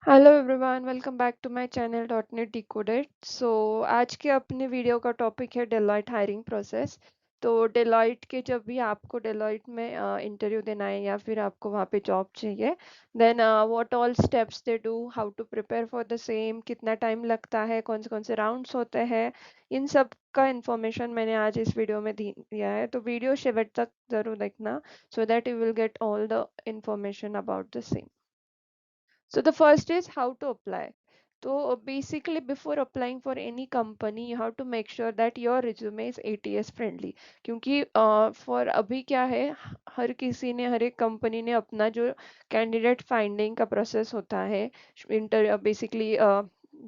Hello everyone, welcome back to my channel dot net decoded. आज के अपने video का टॉपिक है डेलॉयट हायरिंग प्रोसेस। तो डेलॉयट के जब भी आपको डेलॉयट में इंटरव्यू देना है या फिर आपको वहाँ पे जॉब चाहिए, then what all steps they do, how to prepare for the same, कितना टाइम लगता है, कौन से राउंड्स होते हैं, इन सब का इंफॉर्मेशन मैंने आज इस वीडियो में दिया है। तो वीडियो शेवट तक ज़रूर देखना, so that you will get all the information about the same. So the first is how to apply. So basically, before applying for any company, you have to make sure that your resume is ATS friendly. क्योंकि for अभी क्या है, हर किसी ने, हर एक company ने अपना जो कैंडिडेट फाइंडिंग का प्रोसेस होता है, इंटर बेसिकली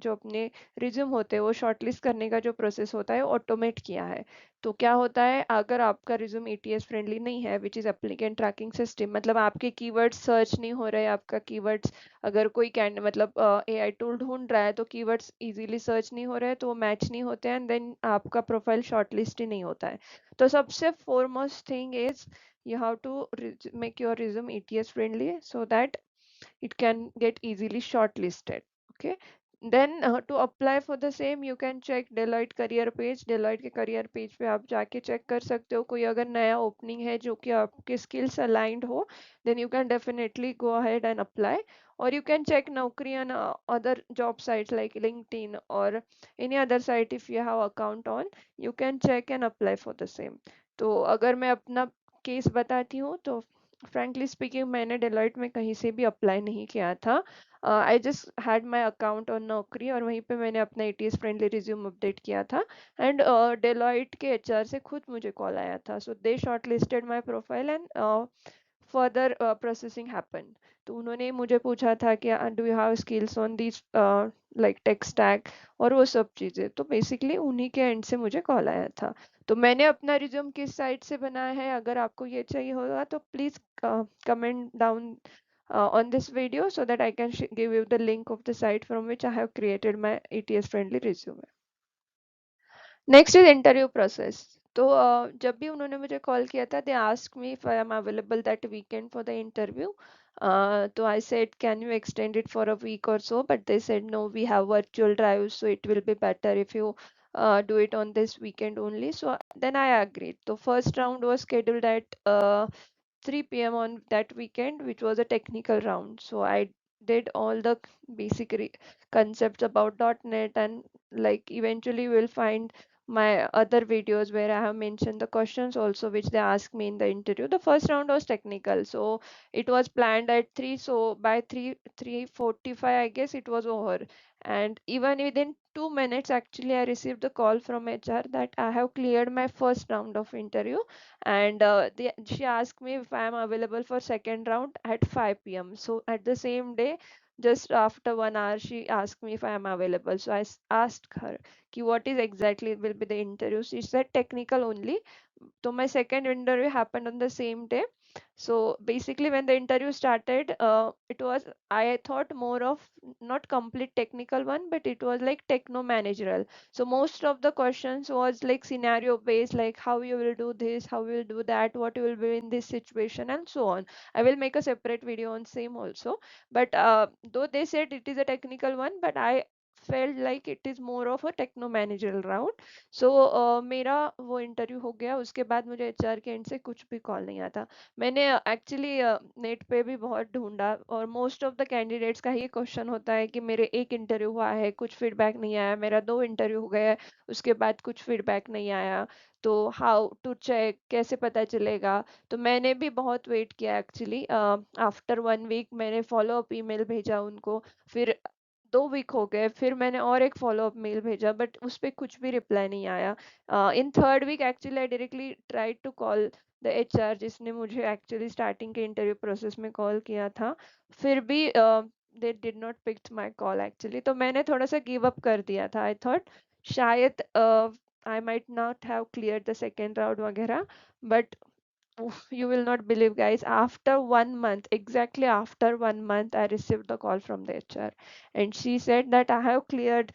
जो अपने रिज्यूम होते हैं वो शॉर्टलिस्ट करने का जो प्रोसेस होता है ऑटोमेट किया है। तो क्या होता है, अगर आपका रिज्यूम एटीएस फ्रेंडली नहीं है, which is applicant tracking system, मतलब आपके कीवर्ड्स सर्च नहीं हो रहे, आपका कीवर्ड्स, अगर कोई कैंड मतलब एआई टूल ढूंढ रहा है तो कीवर्ड्स इजीली सर्च नहीं हो रहे तो वो मैच नहीं होते हैं, देन आपका प्रोफाइल शॉर्टलिस्ट ही नहीं होता है। तो सबसे foremost thing is you have to make your resume ATS friendly so that it can get easily shortlisted. Okay, then to apply for the same you can check Deloitte career page. Deloitte के career page पे आप जाके check कर सकते हो, कोई अगर नया opening है जो कि आपके skills aligned हो, then you can definitely go ahead and apply. Or you can check Naukri and other job sites like LinkedIn or any other site. If you have account on, you can check and apply for the same. तो अगर मैं अपना case बताती हूँ तो frankly speaking मैंने Deloitte में कहीं से भी अप्लाई नहीं किया था। I just had my account on नौकरी और वहीं पे मैंने अपना एटीएस फ्रेंडली रिज्यूम अपडेट किया था। एंड डेलॉइट के एचआर से खुद मुझे कॉल आया था, so they shortlisted my profile and further processing happen. तो उन्होंने मुझे पूछा था कि do you have skills on this like tech stack और वो सब चीज़ें, तो बेसिकली उन्हीं के एंड से मुझे कॉल आया था। तो मैंने अपना रिज्यूम किस साइट से बनाया है, अगर आपको ये चाहिए होगा तो please comment down on this video so that I can give you the link of the site from which I have created my ATS friendly resume. Next is interview process. तो जब भी उन्होंने मुझे कॉल किया था, they ask me if I am available that weekend for the interview. तो I said can you extend it for a week और so, but they said no, we have virtual drive, so it will be better if you do it on this weekend only. So then I agreed. So first round was scheduled at 3 p.m. on that weekend, which was a technical round. So I did all the basic concepts about .NET, and like eventually we'll find my other videos where I have mentioned the questions also which they asked me in the interview. The first round was technical, so it was planned at 3. So by 3:45, I guess it was over. And even within 2 minutes, actually, I received the call from HR that I have cleared my first round of interview, and she asked me if I am available for second round at 5 p.m. So at the same day, just after 1 hour, she asked me if I am available. So I asked her कि what is exactly will be the interview. She said technical only. So my second interview happened on the same day. So basically when the interview started, it was, I thought more of not complete technical one, but it was like techno managerial. So most of the questions was like scenario based, like how you will do this, how you will do that, what you will be in this situation, and so on. I will make a separate video on same also. But though they said it is a technical one, but I felt like it is more of a techno managerial round. सो मेरा वो interview हो गया, उसके बाद मुझे HR के and से कुछ भी कॉल नहीं आता। मैंने एक्चुअली नेट पे भी बहुत ढूंढा और मोस्ट ऑफ द कैंडिडेट्स का ये क्वेश्चन होता है कि मेरे एक इंटरव्यू हुआ है, कुछ फीडबैक नहीं आया, मेरा 2 इंटरव्यू हो गया है, उसके बाद कुछ फीडबैक नहीं आया, तो हाउ टू चेक, कैसे पता चलेगा। तो मैंने भी बहुत वेट किया एक्चुअली। आफ्टर 1 वीक मैंने फॉलो अप ईमेल भेजा उनको, फिर 2 वीक हो गए, फिर मैंने और एक फॉलो अप मेल भेजा, बट उस पर कुछ भी रिप्लाई नहीं आया। In third week actually I directly try to call the HR जिसने मुझे एक्चुअली स्टार्टिंग के इंटरव्यू प्रोसेस में कॉल किया था, फिर भी they did not pick my call actually. तो मैंने थोड़ा सा गिव अप कर दिया था। आई थॉट शायद I might not have clear the second round वगैरह, but oof, you will not believe, guys. After 1 month, exactly after 1 month, I received the call from the HR, and she said that I have cleared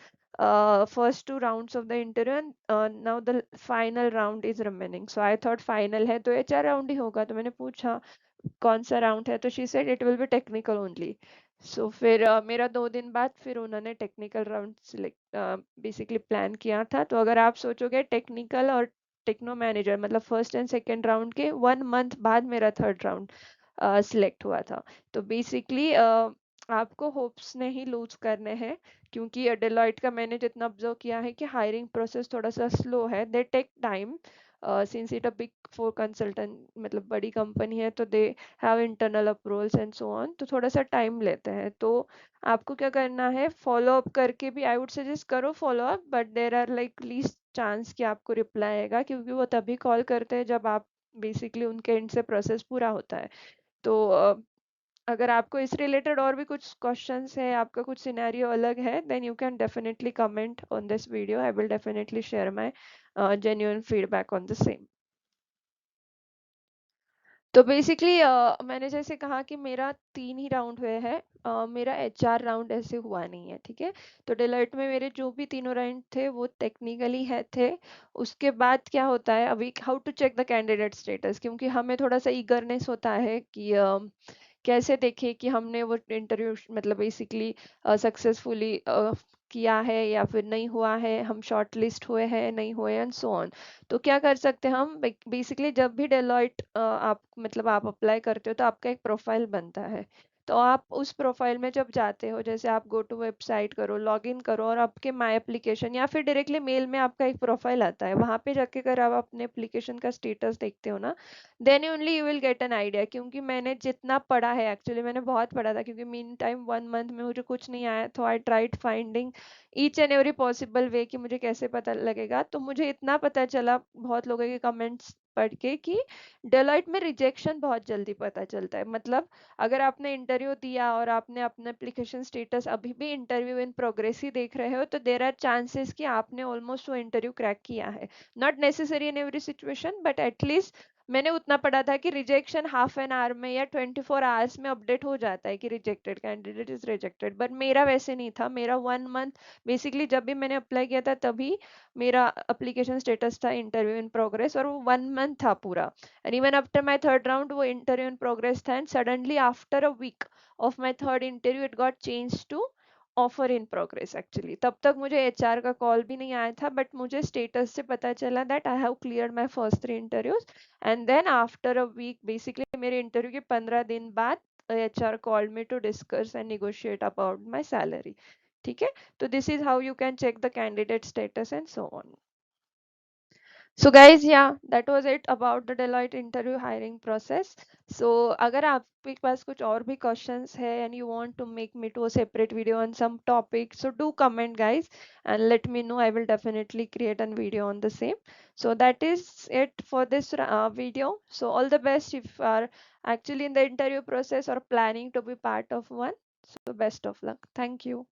first 2 rounds of the interview, and now the final round is remaining. So I thought final है तो HR round ही होगा, तो मैंने पूछा कौन सा round है, तो she said it will be technical only. फिर मेरा 2 दिन बाद फिर उन्होंने technical round select basically plan किया था। तो अगर आप सोचोगे टेक्निकल और टेक्नो मैनेजर मतलब फर्स्ट एंड सेकेंड राउंड के 1 मंथ बाद मेरा थर्ड राउंड सिलेक्ट हुआ था। तो बेसिकली आपको होप्स नहीं लूज करने हैं, क्योंकि डेलॉयट का मैंने जितना ऑब्जर्व किया है कि हायरिंग प्रोसेस थोड़ा सा स्लो है। They take time since it a big four consultant मतलब बड़ी कंपनी है, तो they have internal approvals and so on, तो थोड़ा सा टाइम लेते हैं। तो आपको क्या करना है, फॉलो अप करके भी आई वुड सजेस्ट करो follow up, but there are like least chance कि आपको रिप्लाई आएगा, क्योंकि वो तभी कॉल करते हैं जब आप बेसिकली उनके एंड से प्रोसेस पूरा होता है। तो अगर आपको इस रिलेटेड और भी कुछ क्वेश्चंस है, आपका कुछ सिनेरियो अलग है, then you can definitely comment on this video. I will definitely share my genuine feedback on the same. So basically मैंने जैसे कहा कि मेरा 3 ही राउंड हुए हैं, मेरा एचआर राउंड ऐसे हुआ नहीं है, ठीक है। तो डेलॉयट में मेरे जो भी तीनों राउंड थे वो टेक्निकली है थे। उसके बाद क्या होता है, अभी how to check the candidate status, क्योंकि हमें थोड़ा सा ईगरनेस होता है कि कैसे देखें कि हमने वो इंटरव्यू मतलब बेसिकली सक्सेसफुली किया है या फिर नहीं हुआ है, हम शॉर्ट लिस्ट हुए हैं नहीं हुए एंड सो ऑन। तो क्या कर सकते हैं हम, बेसिकली जब भी डेलॉयट आप मतलब आप अप्लाई करते हो तो आपका एक प्रोफाइल बनता है। तो आप उस प्रोफाइल में जब जाते हो, जैसे आप गो टू वेबसाइट करो, लॉग इन करो, और आपके माई एप्लीकेशन या फिर डायरेक्टली मेल में आपका एक प्रोफाइल आता है, वहां पे जाके अगर आप अपने एप्लीकेशन का स्टेटस देखते हो ना, then only you will get an idea. क्योंकि मैंने जितना पढ़ा है, एक्चुअली मैंने बहुत पढ़ा था, क्योंकि मीन टाइम 1 मंथ में मुझे कुछ नहीं आया, तो I tried finding each and every possible way कि मुझे कैसे पता लगेगा। तो मुझे इतना पता चला बहुत लोगों के कमेंट्स पढ़ के कि डेलॉयट में रिजेक्शन बहुत जल्दी पता चलता है। मतलब अगर आपने इंटरव्यू दिया और आपने अपना एप्लीकेशन स्टेटस अभी भी इंटरव्यू इन प्रोग्रेस ही देख रहे हो, तो देर आर चांसेस कि आपने ऑलमोस्ट वो इंटरव्यू क्रैक किया है। Not necessary in every situation, but at least मैंने उतना पढ़ा था कि रिजेक्शन हाफ एन आवर में या 24 आवर्स में अपडेट हो जाता है कि rejected candidate is rejected. But मेरा वैसे नहीं था, मेरा 1 मंथ बेसिकली जब भी मैंने अप्लाई किया था तभी मेरा एप्लीकेशन स्टेटस था इंटरव्यू इन प्रोग्रेस, और वो 1 मंथ था पूरा। And even after my third round वो इंटरव्यू इन प्रोग्रेस था, and suddenly after a week of my third interview it got change to offer in progress. Actually तब तक मुझे एचआर का कॉल भी नहीं आया था, बट मुझे स्टेटस से पता चला that I have cleared my first 3 interviews. And then after a week, basically मेरे इंटरव्यू के 15 दिन बाद, HR called me to discuss and negotiate about my salary. ठीक है। तो this is how you can check the candidate status and so on. So guys, yeah, that was it about the Deloitte interview hiring process. So अगर आपके पास कुछ और भी questions है and you want to make me to a separate video on some topic, so do comment guys and let me know. I will definitely create a video on the same. So that is it for this video. So all the best if you are actually in the interview process or planning to be part of one. So best of luck. Thank you.